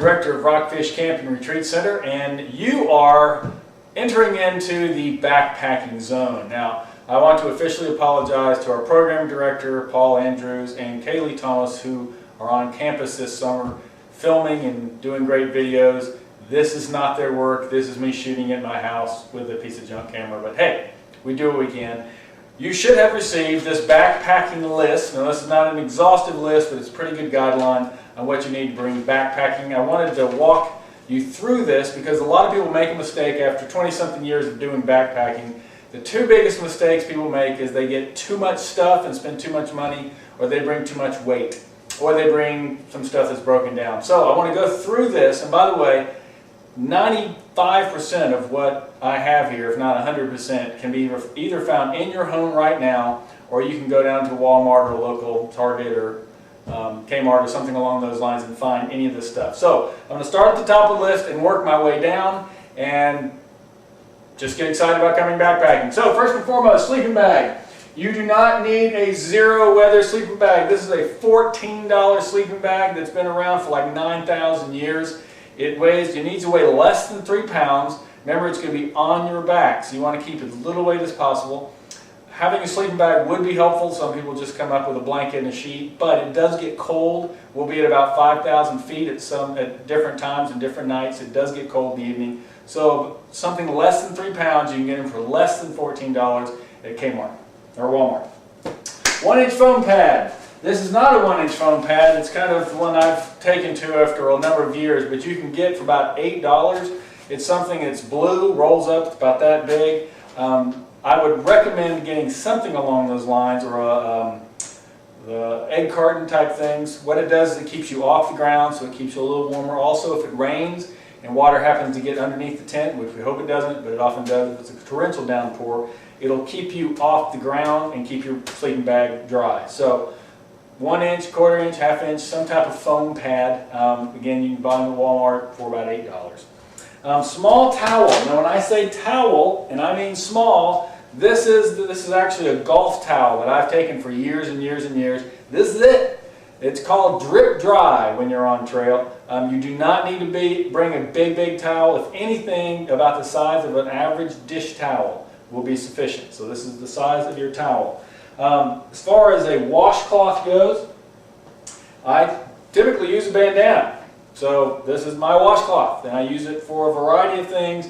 Director of Rockfish Camp and Retreat Center, and you are entering into the backpacking zone. Now, I want to officially apologize to our program director, Paul Andrews, and Kaylee Thomas, who are on campus this summer filming and doing great videos. This is not their work. This is me shooting at my house with a piece of junk camera, but hey, we do what we can. You should have received this backpacking list. Now, this is not an exhaustive list, but it's a pretty good guideline on what you need to bring backpacking. I wanted to walk you through this because a lot of people make a mistake after 20-something years of doing backpacking. The two biggest mistakes people make is they get too much stuff and spend too much money, or they bring too much weight, or they bring some stuff that's broken down. So I want to go through this, and by the way, 95% of what I have here, if not 100%, can be either found in your home right now, or you can go down to Walmart or a local Target or Kmart or something along those lines and find any of this stuff. So I'm going to start at the top of the list and work my way down and just get excited about coming backpacking. So first and foremost, sleeping bag. You do not need a zero weather sleeping bag. This is a $14 sleeping bag that's been around for like 9,000 years. It needs to weigh less than 3 pounds. Remember, it's going to be on your back, so you want to keep as little weight as possible. Having a sleeping bag would be helpful. Some people just come up with a blanket and a sheet, but it does get cold. We'll be at about 5,000 feet at different times and different nights. It does get cold in the evening. So something less than 3 pounds, you can get them for less than $14 at Kmart or Walmart. 1-inch foam pad. This is not a 1-inch foam pad. It's kind of the one I've taken to after a number of years, but you can get for about $8. It's something that's blue, rolls up, it's about that big. I would recommend getting something along those lines, or the egg carton type things. What it does is it keeps you off the ground, so it keeps you a little warmer. Also, if it rains and water happens to get underneath the tent, which we hope it doesn't, but it often does if it's a torrential downpour, it'll keep you off the ground and keep your sleeping bag dry. So 1 inch, 1/4 inch, 1/2 inch, some type of foam pad. Again, you can buy them at Walmart for about $8. Small towel. Now, when I say towel, and I mean small, this is actually a golf towel that I've taken for years and years and years. This is it. It's called drip dry when you're on trail. You do not need to bring a big towel. If anything, about the size of an average dish towel will be sufficient. So this is the size of your towel. As far as a washcloth goes, I typically use a bandana. So this is my washcloth, and I use it for a variety of things.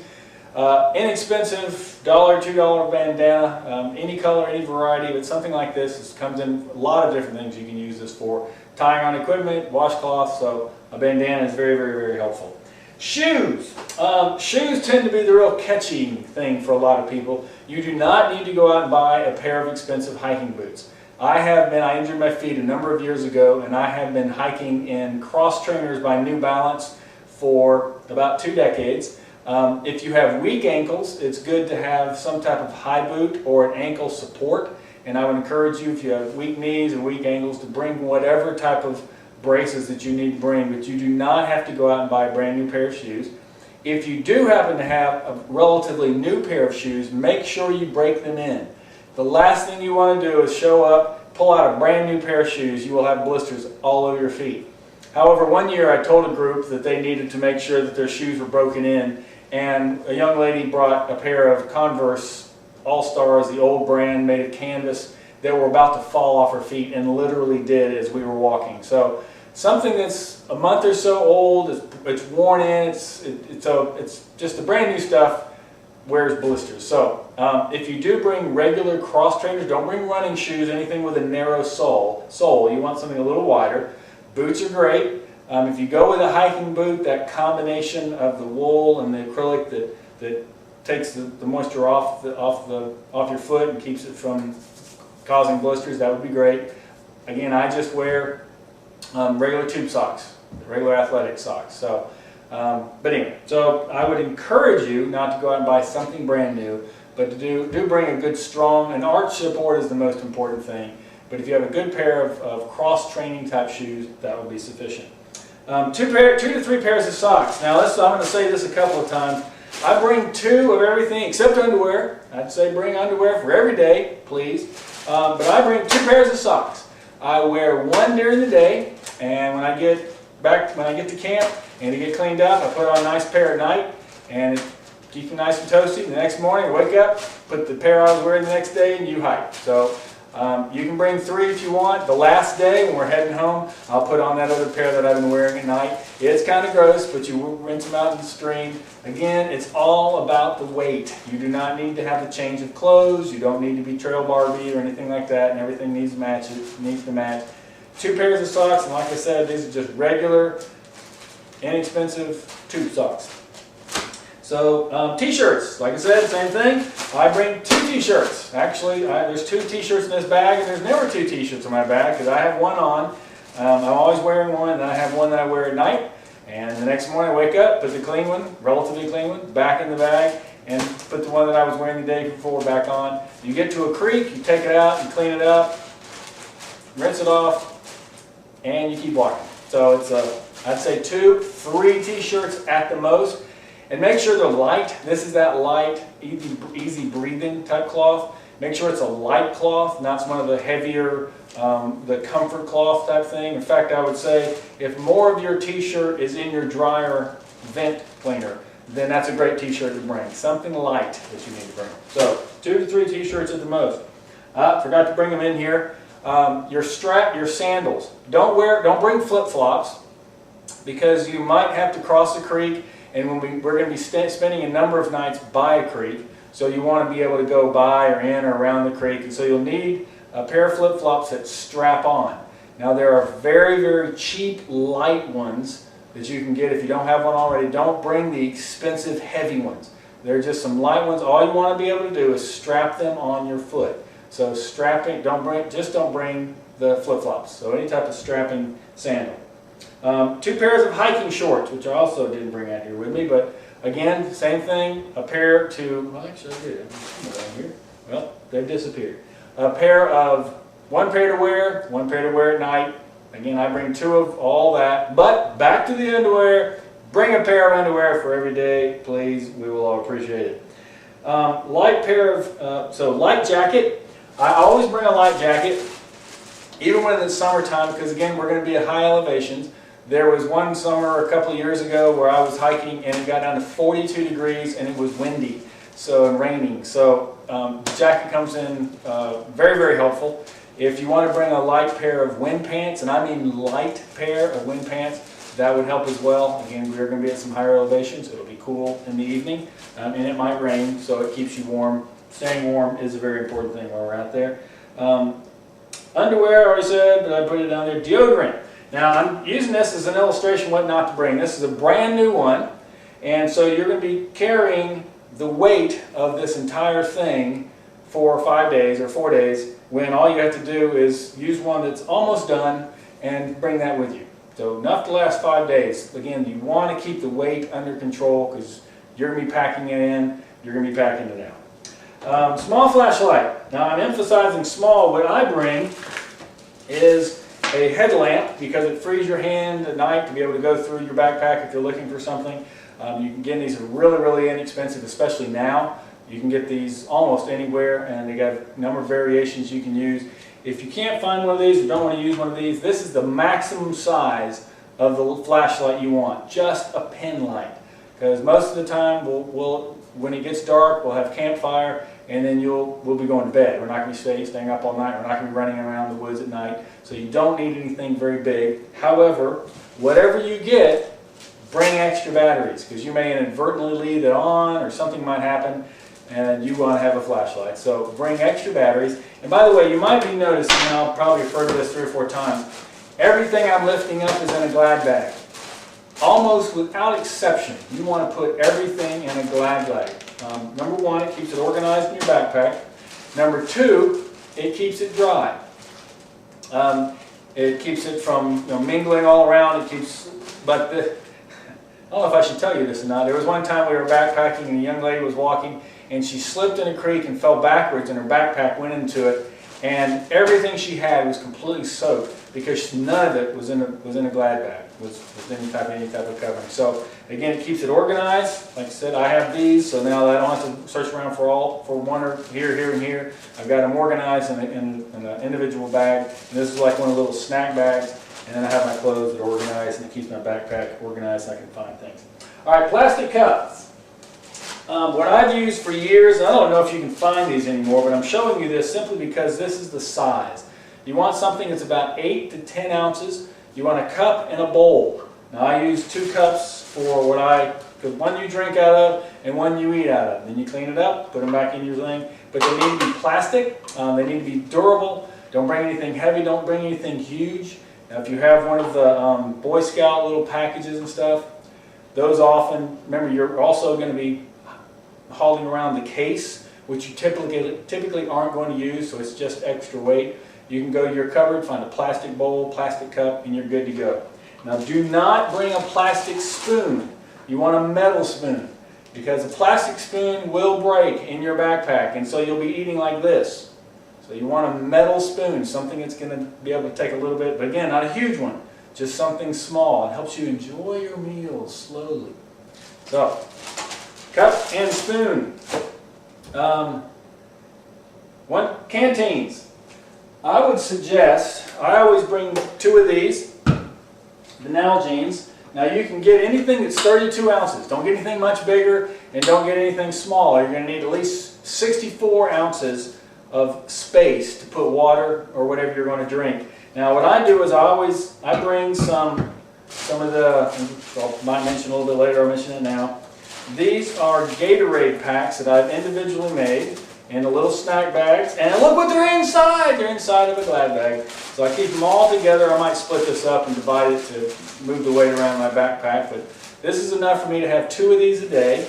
Inexpensive $1, $2 bandana, any color, any variety, but something like this comes in a lot of different things you can use this for. Tying on equipment, washcloth, so a bandana is very helpful. Shoes. Shoes tend to be the real catchy thing for a lot of people. You do not need to go out and buy a pair of expensive hiking boots. I injured my feet a number of years ago, and I have been hiking in cross trainers by New Balance for about 2 decades. If you have weak ankles, it's good to have some type of high boot or an ankle support, and I would encourage you, if you have weak knees and weak ankles, to bring whatever type of braces that you need to bring, but you do not have to go out and buy a brand new pair of shoes. If you do happen to have a relatively new pair of shoes, make sure you break them in. The last thing you want to do is show up, pull out a brand new pair of shoes. You will have blisters all over your feet. However, one year I told a group that they needed to make sure that their shoes were broken in, and a young lady brought a pair of Converse All-Stars, the old brand made of canvas, that were about to fall off her feet, and literally did as we were walking. So something that's a month or so old, it's worn in, it's just the brand new stuff wears blisters. So if you do bring regular cross trainers, don't bring running shoes, anything with a narrow sole. You want something a little wider. Boots are great. If you go with a hiking boot, that combination of the wool and the acrylic that takes the moisture off your foot and keeps it from causing blisters, that would be great. Again, I just wear regular tube socks, regular athletic socks. So, but anyway, so I would encourage you not to go out and buy something brand new, but to do bring a good strong, an arch support is the most important thing. But if you have a good pair of cross-training type shoes, that will be sufficient. 2 to 3 pairs of socks. Now, I'm going to say this a couple of times. I bring 2 of everything except underwear. I'd say bring underwear for every day, please. But I bring 2 pairs of socks. I wear one during the day, and when I get back when I get to camp and to get cleaned up, I put on a nice pair at night and it keeps you nice and toasty. The next morning, wake up, put the pair I was wearing the next day, and you hike. So you can bring 3 if you want. The last day when we're heading home, I'll put on that other pair that I've been wearing at night. It's kind of gross, but you rinse them out in the stream. Again, it's all about the weight. You do not need to have a change of clothes. You don't need to be trail Barbie or anything like that, and everything needs to match. It needs to match. 2 pairs of socks, and like I said, these are just regular, inexpensive tube socks. So t-shirts, like I said, same thing. I bring 2 t-shirts. Actually, there's 2 t-shirts in this bag, and there's never 2 t-shirts in my bag because I have one on. I'm always wearing one, and I have one that I wear at night. And the next morning I wake up, put the clean one, relatively clean one, back in the bag, and put the one that I was wearing the day before back on. You get to a creek, you take it out, you clean it up, rinse it off, and you keep walking. So it's I'd say 2, 3 t-shirts at the most. And make sure they're light. This is that light, easy breathing type cloth. Make sure it's a light cloth, not one of the heavier, the comfort cloth type thing. In fact, I would say if more of your t-shirt is in your dryer vent cleaner, then that's a great t-shirt to bring. Something light that you need to bring. So 2 to 3 t-shirts at the most. Forgot to bring them in here. Your strap, your sandals. Don't bring flip-flops because you might have to cross the creek. And we're going to be spending a number of nights by a creek, so you want to be able to go by or in or around the creek. And so you'll need a pair of flip-flops that strap on. Now there are very, very cheap light ones that you can get if you don't have one already. Don't bring the expensive heavy ones. They're just some light ones. All you want to be able to do is strap them on your foot. So strapping, just don't bring the flip-flops. So any type of strapping sandal. 2 pairs of hiking shorts, which I also didn't bring out here with me, but again, same thing, a pair to, well actually I did, around here. Well, they've disappeared. One pair to wear, 1 pair to wear at night. Again, I bring 2 of all that, but back to the underwear, bring a pair of underwear for every day, please, we will all appreciate it. Light jacket, I always bring a light jacket, even when it's summertime, because again, we're going to be at high elevations. There was one summer a couple of years ago where I was hiking and it got down to 42 degrees and it was windy and raining. So the jacket comes in very, very helpful. If you want to bring a light pair of wind pants, and I mean light pair of wind pants, that would help as well. Again, we're going to be at some higher elevations. It'll be cool in the evening and it might rain, so it keeps you warm. Staying warm is a very important thing while we're out there. Underwear, I already said, but I put it down there. Deodorant. Now, I'm using this as an illustration what not to bring. This is a brand new one, and so you're going to be carrying the weight of this entire thing for 5 days or 4 days, when all you have to do is use one that's almost done and bring that with you. So enough to last 5 days. Again, you want to keep the weight under control because you're going to be packing it in, you're going to be packing it out. Small flashlight. Now I'm emphasizing small. What I bring is a headlamp because it frees your hand at night to be able to go through your backpack if you're looking for something. You can get these really, really inexpensive, especially now. You can get these almost anywhere, and they got a number of variations you can use. If you can't find one of these or don't want to use one of these, this is the maximum size of the flashlight you want. Just a pen light. Because most of the time, when it gets dark, we'll have campfire, and then we'll be going to bed. We're not going to be staying up all night. We're not going to be running around the woods at night. So you don't need anything very big. However, whatever you get, bring extra batteries, because you may inadvertently leave it on, or something might happen, and you want to have a flashlight. So bring extra batteries. And by the way, you might be noticing, and I'll probably refer to this 3 or 4 times, everything I'm lifting up is in a Glad bag. Almost without exception, you want to put everything in a Glad bag. Number 1, it keeps it organized in your backpack. Number 2, it keeps it dry. It keeps it from mingling all around. I don't know if I should tell you this or not. There was one time we were backpacking and a young lady was walking and she slipped in a creek and fell backwards and her backpack went into it, and everything she had was completely soaked because none of it was in a Glad bag, was any type of covering. So again, it keeps it organized. Like I said, I have these, so now I don't have to search around for one or here, and here. I've got them organized in an individual bag, and this is like one of the little snack bags, And then I have my clothes that are organized, and it keeps my backpack organized so I can find things. All right, plastic cups. What I've used for years, and I don't know if you can find these anymore, but I'm showing you this simply because this is the size. You want something that's about 8 to 10 ounces. You want a cup and a bowl. Now I use 2 cups for because one you drink out of and one you eat out of. Then you clean it up, put them back in your thing. But they need to be plastic, they need to be durable. Don't bring anything heavy, don't bring anything huge. Now if you have one of the Boy Scout little packages and stuff, those often, remember you're also going to be hauling around the case, which you typically aren't going to use, so it's just extra weight. You can go to your cupboard, find a plastic bowl, plastic cup, and you're good to go. Now do not bring a plastic spoon. You want a metal spoon, because a plastic spoon will break in your backpack, and so you'll be eating like this. So you want a metal spoon, something that's going to be able to take a little bit, but again, not a huge one, just something small. It helps you enjoy your meals slowly. So, cup and spoon. Canteens. I would suggest, I always bring 2 of these, the Nalgene's. Now you can get anything that's 32 ounces. Don't get anything much bigger and don't get anything smaller. You're going to need at least 64 ounces of space to put water or whatever you're going to drink. Now what I do is I bring some of the, I might mention a little bit later, I'll mention it now. These are Gatorade packs that I've individually made in the little snack bags. And look what they're inside! They're inside of a Glad bag. So I keep them all together. I might split this up and divide it to move the weight around my backpack. But this is enough for me to have 2 of these a day.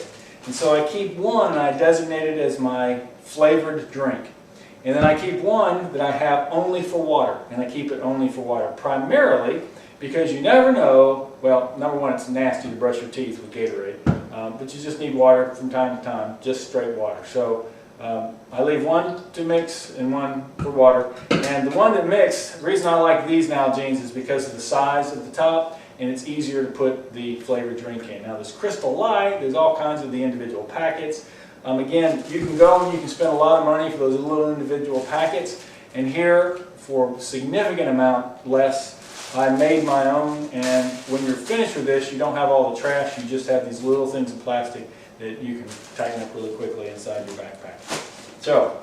And so I keep one and I designate it as my flavored drink. And then I keep one that I have only for water. And I keep it only for water. Primarily because you never know, well, number one, it's nasty to brush your teeth with Gatorade. But you just need water from time to time, just straight water. So I leave one to mix and one for water. And the one that mixed, the reason I like these Nalgene's is because of the size of the top, and it's easier to put the flavored drink in. Now this Crystal Light, there's all kinds of the individual packets. Again, you can go and you can spend a lot of money for those little individual packets. And here, for a significant amount less, I made my own. And when you're finished with this, you don't have all the trash. You just have these little things of plastic that you can tighten up really quickly inside your backpack. So,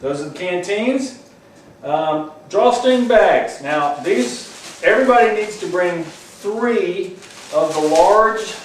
those are the canteens. Drawstring bags. Now, everybody needs to bring 3 of the large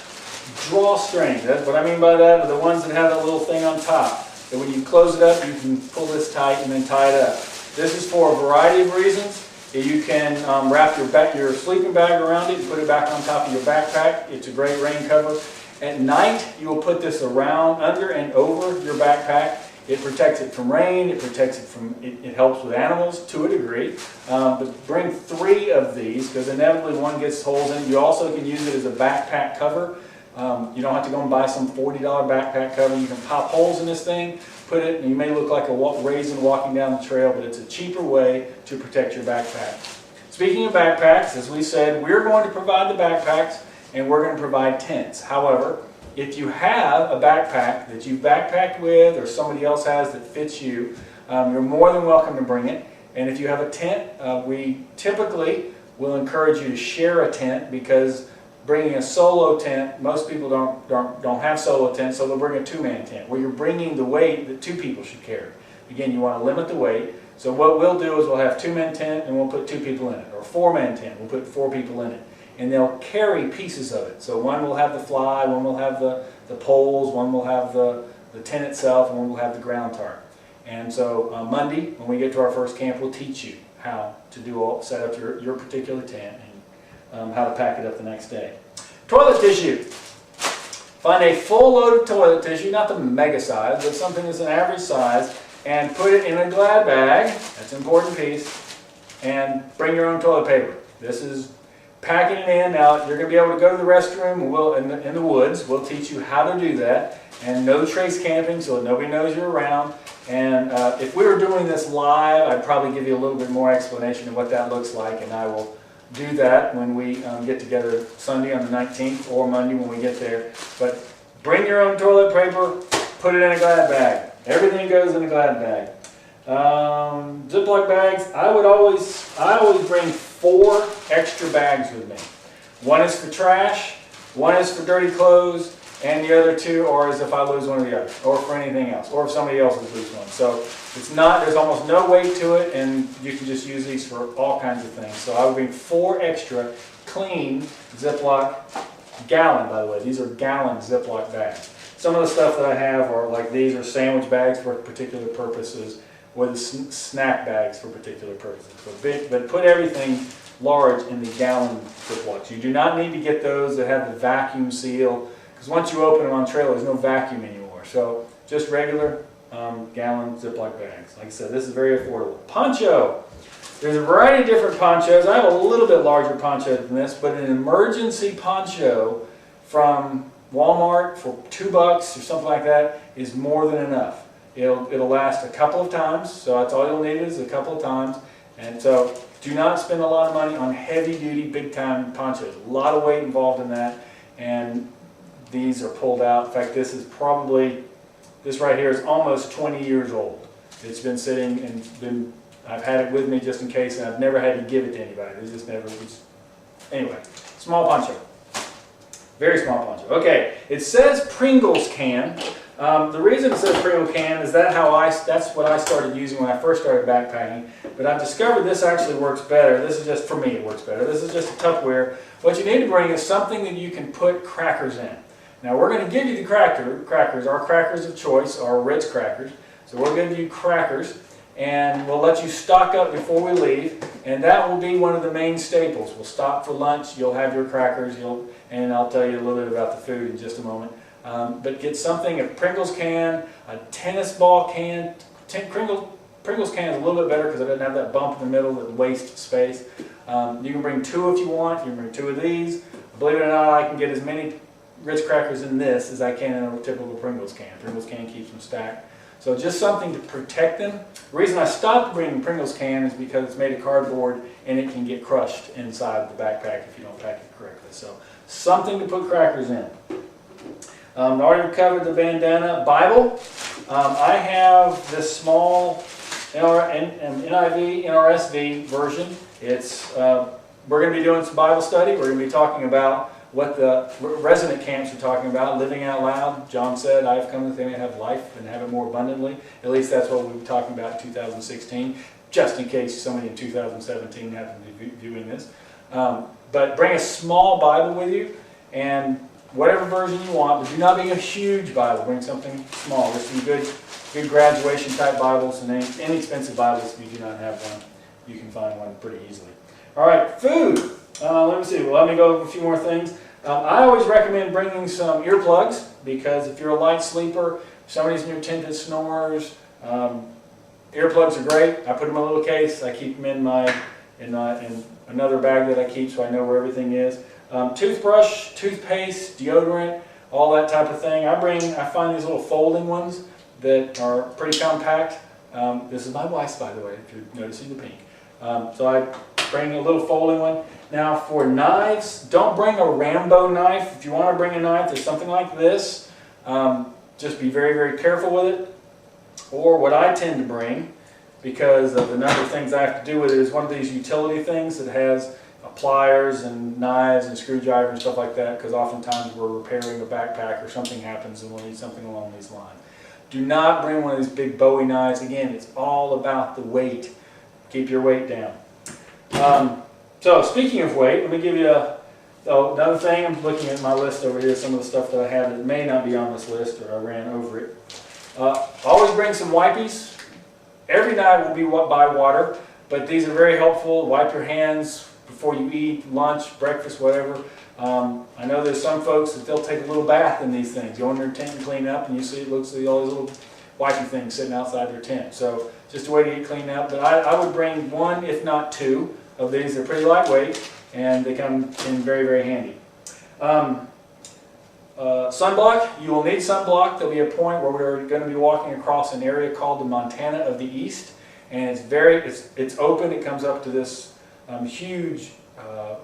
drawstring. That's what I mean by that, are the ones that have that little thing on top. That when you close it up, you can pull this tight and then tie it up. This is for a variety of reasons. You can wrap your sleeping bag around it and put it back on top of your backpack. It's a great rain cover. At night, you will put this around, under and over your backpack. It protects it from rain, it protects it from, it helps with animals to a degree. But bring 3 of these because inevitably one gets holes in it. You also can use it as a backpack cover. You don't have to go and buy some $40 backpack cover. You can pop holes in this thing, put it, and you may look like a raisin walking down the trail, but it's a cheaper way to protect your backpack. Speaking of backpacks, as we said, we're going to provide the backpacks and we're going to provide tents. However, if you have a backpack that you've backpacked with or somebody else has that fits you, you're more than welcome to bring it. And if you have a tent, we typically will encourage you to share a tent because bringing a solo tent, most people don't have solo tents, so they'll bring a 2-man tent where you're bringing the weight that 2 people should carry. Again, you want to limit the weight. So what we'll do is we'll have 2-man tent and we'll put 2 people in it, or 4-man tent, we'll put 4 people in it. And they'll carry pieces of it. So one will have the fly, one will have the poles, one will have the tent itself, and one will have the ground tarp. And so Monday, when we get to our first camp, we'll teach you how to set up your particular tent and how to pack it up the next day. Toilet tissue. Find a full load of toilet tissue, not the mega size, but something that's an average size, and put it in a Glad bag. That's an important piece. And bring your own toilet paper. This is packing it in. Now, you're going to be able to go to the restroom in the woods. We'll teach you how to do that. And no trace camping, so nobody knows you're around. And if we were doing this live, I'd probably give you a little bit more explanation of what that looks like, and I will do that when we get together Sunday on the 19th or Monday when we get there. But bring your own toilet paper, put it in a Glad bag. Everything goes in a Glad bag. Ziploc bags, I always bring 4 extra bags with me. One is for trash, one is for dirty clothes, and the other 2 are as if I lose one of the others, or for anything else, or if somebody else has lose one. So there's almost no weight to it, and you can just use these for all kinds of things. So I would bring 4 extra clean Ziploc, gallon by the way, these are gallon Ziploc bags. Some of the stuff that I have are like these are sandwich bags for particular purposes, with snack bags for particular purposes. But put everything large in the gallon Ziplocs. You do not need to get those that have the vacuum seal, because once you open them on trailer, there's no vacuum anymore. So just regular gallon Ziploc bags. Like I said, this is very affordable. Poncho. There's a variety of different ponchos. I have a little bit larger poncho than this, but an emergency poncho from Walmart for $2 or something like that is more than enough. It'll last a couple of times, so that's all you'll need is a couple of times. And so do not spend a lot of money on heavy-duty, big-time ponchos. A lot of weight involved in that, and these are pulled out. In fact, this right here is almost 20 years old. It's been sitting and I've had it with me just in case, and I've never had to give it to anybody. Anyway, small poncho. Very small poncho. Okay, it says Pringles can. The reason it says Pringles can is that's what I started using when I first started backpacking. But I've discovered this actually works better. This is just, for me, it works better. This is just a Tupperware. What you need to bring is something that you can put crackers in. Now we're going to give you the crackers. Our crackers of choice are Ritz crackers. So we'll give you crackers, and we'll let you stock up before we leave, and that will be one of the main staples. We'll stop for lunch, you'll have your crackers, and I'll tell you a little bit about the food in just a moment. But get something, a Pringles can, a tennis ball can. Pringles can is a little bit better because it doesn't have that bump in the middle that wastes space. You can bring 2 if you want. You can bring 2 of these. Believe it or not, I can get as many Ritz crackers in this as I can in a typical Pringles can. Pringles can keeps them stacked. So just something to protect them. The reason I stopped bringing Pringles can is because it's made of cardboard and it can get crushed inside the backpack if you don't pack it correctly. So something to put crackers in. I already covered the bandana. Bible. I have this small NIV, NRSV version. We're going to be doing some Bible study. We're going to be talking about what the resident camps are talking about, living out loud. John said, I have come that they may have life and have it more abundantly. At least that's what we'll be talking about in 2016, just in case somebody in 2017 happens to be viewing this. But bring a small Bible with you, and whatever version you want, but do not bring a huge Bible. Bring something small. There's some good graduation type Bibles, and inexpensive Bibles if you do not have one. You can find one pretty easily. All right, food. Let me see. Well, let me go over a few more things. I always recommend bringing some earplugs, because if you're a light sleeper, if somebody's in your tent that snores, earplugs are great. I put them in a little case. I keep them in another bag that I keep so I know where everything is. Toothbrush, toothpaste, deodorant, all that type of thing. I find these little folding ones that are pretty compact. This is my wife's, by the way, if you're noticing the pink. So I bring a little folding one. Now for knives, don't bring a Rambo knife. If you want to bring a knife, there's something like this. Just be very, very careful with it. Or what I tend to bring, because of the number of things I have to do with it, is one of these utility things that has pliers and knives and screwdrivers and stuff like that, because oftentimes we're repairing a backpack or something happens and we'll need something along these lines. Do not bring one of these big Bowie knives. Again, it's all about the weight. Keep your weight down. So speaking of weight, let me give you another thing. I'm looking at my list over here, some of the stuff that I have that may not be on this list, or I ran over it. Always bring some wipies. Every night will be by water, but these are very helpful. Wipe your hands before you eat, lunch, breakfast, whatever. I know there's some folks that they'll take a little bath in these things. Go in their tent and clean up, and you see it looks like all these little wipey things sitting outside their tent. So just a way to get cleaned up. But I would bring 1, if not 2, of these. They're pretty lightweight, and they come in very, very handy. Sunblock. You will need sunblock. There'll be a point where we're going to be walking across an area called the Montana of the East, and it's open. It comes up to this huge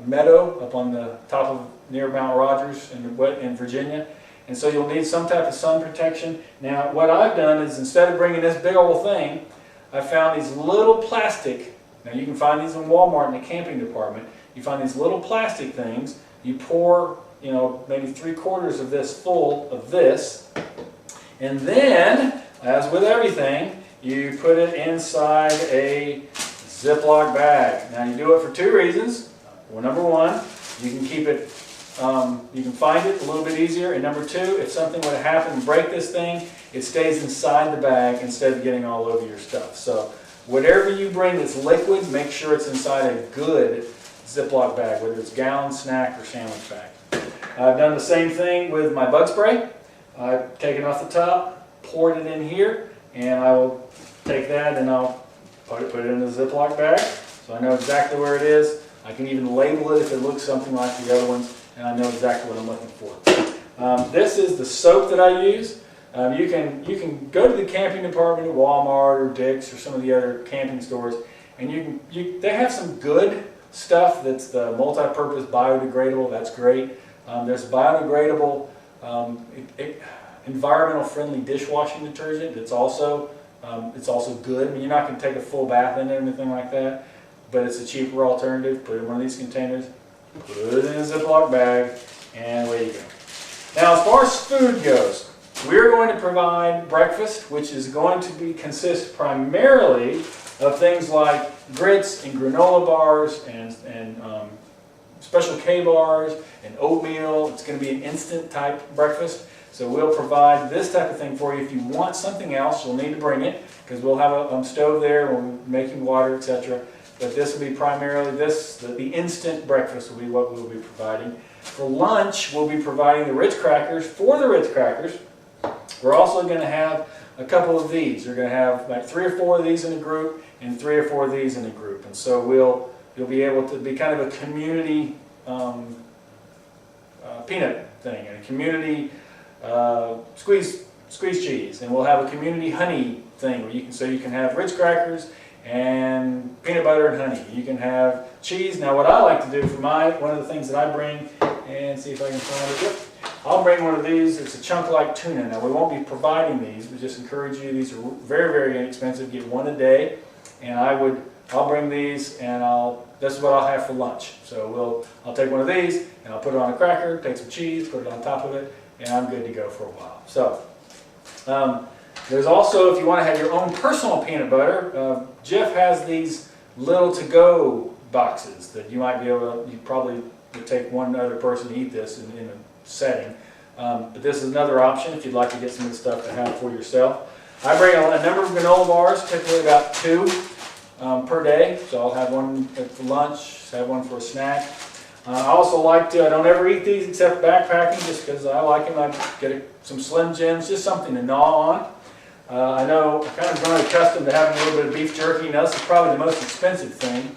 meadow up on the top of near Mount Rogers in Virginia, and so you'll need some type of sun protection. Now what I've done is, instead of bringing this big old thing, I found these little plastic, now you can find these in Walmart in the camping department. You find these little plastic things, you pour, you know, maybe 3/4 of this full of this, and then, as with everything, you put it inside a Ziploc bag. Now you do it for 2 reasons. Well, number 1, you can keep it, you can find it a little bit easier, and number 2, if something were to happen and break this thing, it stays inside the bag instead of getting all over your stuff. So whatever you bring that's liquid, make sure it's inside a good Ziploc bag, whether it's gallon, snack, or sandwich bag. I've done the same thing with my bug spray. I've taken off the top, poured it in here, and I will take that and I'll put it in a Ziploc bag, so I know exactly where it is. I can even label it if it looks something like the other ones, and I know exactly what I'm looking for. This is the soap that I use. You can go to the camping department at Walmart or Dick's or some of the other camping stores, and they have some good stuff that's the multi-purpose biodegradable. That's great. There's biodegradable, environmental friendly dishwashing detergent that's also good. I mean, you're not going to take a full bath in it or anything like that, but it's a cheaper alternative. Put it in one of these containers, put it in a Ziploc bag, and away you go. Now, as far as food goes, we're going to provide breakfast, which is going to consist primarily of things like grits and granola bars and Special K bars and oatmeal. It's going to be an instant type breakfast. So we'll provide this type of thing for you. If you want something else, you'll need to bring it, because we'll have a stove there, we'll be making water, etc. But this will be primarily the instant breakfast will be what we'll be providing. For lunch, we'll be providing the Ritz crackers. For the Ritz crackers, we're also going to have a couple of these. We're going to have like 3 or 4 of these in a group and 3 or 4 of these in a group. And so you'll be able to be kind of a community peanut thing, and a community squeeze cheese, and we'll have a community honey thing where you can have Ritz crackers and peanut butter and honey. You can have cheese. Now, what I like to do for one of the things that I bring, and see if I can find it. Yep. I'll bring one of these. It's a chunk-like tuna. Now, we won't be providing these. We just encourage you. These are very, very inexpensive. Get one a day, and I'll bring these, and this is what I'll have for lunch. So I'll take one of these, and I'll put it on a cracker, take some cheese, put it on top of it, and I'm good to go for a while. So there's also, if you want to have your own personal peanut butter, Jeff has these little to-go boxes that you might be able to, you probably would take one other person to eat this in a setting. But this is another option if you'd like to get some of the stuff to have for yourself. I bring a number of granola bars, typically about 2 per day. So I'll have one for lunch, have one for a snack. I also like to, I don't ever eat these except backpacking, just because I like them. I get some Slim Jims, just something to gnaw on. I know I'm kind of grown accustomed to having a little bit of beef jerky. Now this is probably the most expensive thing.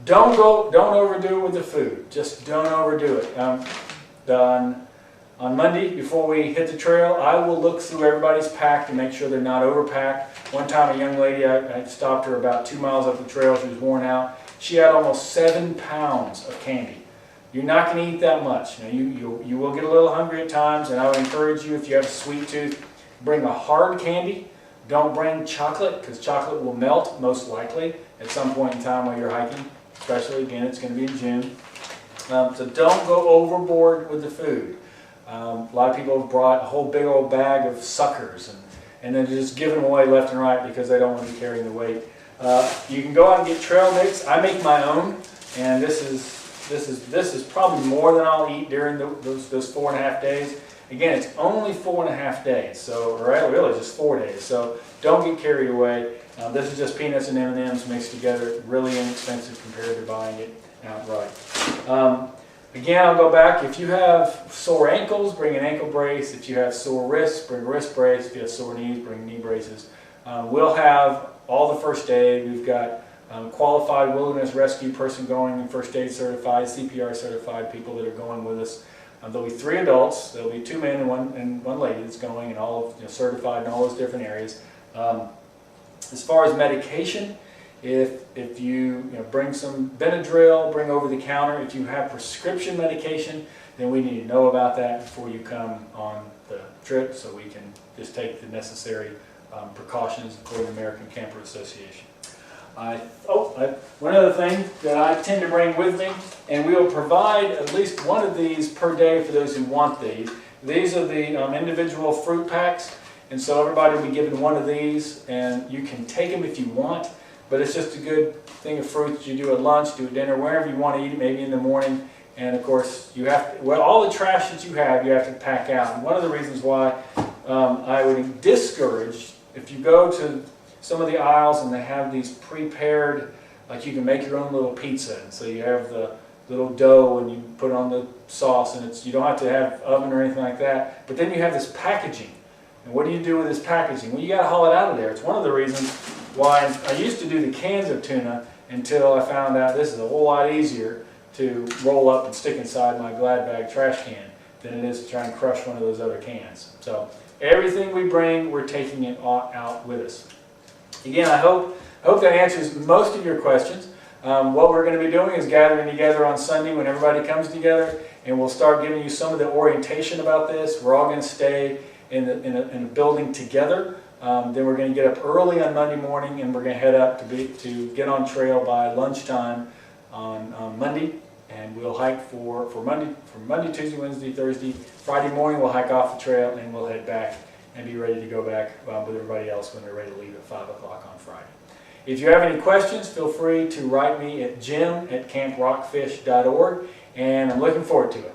Don't overdo it with the food. Just don't overdo it. On Monday, before we hit the trail, I will look through everybody's pack to make sure they're not overpacked. One time a young lady, I stopped her about 2 miles up the trail. She was worn out. She had almost 7 pounds of candy. You're not going to eat that much. Now, you will get a little hungry at times, and I would encourage you, if you have a sweet tooth, bring a hard candy. Don't bring chocolate, because chocolate will melt most likely at some point in time while you're hiking. Especially, again, it's going to be in June. So don't go overboard with the food. A lot of people have brought a whole big old bag of suckers and then just give them away left and right because they don't want to be carrying the weight. You can go out and get trail mix. I make my own, and this is probably more than I'll eat during those 4.5 days. Again, it's only 4.5 days, so really just 4 days. So don't get carried away. This is just peanuts and M&Ms mixed together. Really inexpensive compared to buying it outright. Again, I'll go back. If you have sore ankles, bring an ankle brace. If you have sore wrists, bring a wrist brace. If you have sore knees, bring knee braces. We'll have all the first aid. We've got qualified wilderness rescue person going, first aid certified, CPR certified people that are going with us. There'll be 3 adults. There'll be 2 men and one lady that's going, and all certified in all those different areas. As far as medication, if you bring some Benadryl, bring over the counter. If you have prescription medication, then we need to know about that before you come on the trip, so we can just take the necessary precautions according to the American Camper Association. One other thing that I tend to bring with me, and we will provide at least one of these per day for those who want these. These are the individual fruit packs, and so everybody will be given one of these, and you can take them if you want, but it's just a good thing of fruits you do at lunch, do at dinner, wherever you want to eat it, maybe in the morning. And of course, you have to, well, all the trash that you have to pack out. And one of the reasons why I would discourage, if you go to some of the aisles and they have these prepared, like you can make your own little pizza. And so you have the little dough and you put on the sauce, and you don't have to have oven or anything like that. But then you have this packaging. And what do you do with this packaging? Well, you got to haul it out of there. It's one of the reasons why I used to do the cans of tuna until I found out this is a whole lot easier to roll up and stick inside my Glad Bag trash can than it is to try and crush one of those other cans. So everything we bring, we're taking it out with us. Again, I hope that answers most of your questions. What we're going to be doing is gathering together on Sunday when everybody comes together, and we'll start giving you some of the orientation about this. We're all going to stay in a building together. Then we're going to get up early on Monday morning, and we're going to head up to get on trail by lunchtime on Monday, and we'll hike for Monday, Tuesday, Wednesday, Thursday. Friday morning we'll hike off the trail, and we'll head back and be ready to go back with everybody else when they're ready to leave at 5 o'clock on Friday. If you have any questions, feel free to write me at jim@camprockfish.org, and I'm looking forward to it.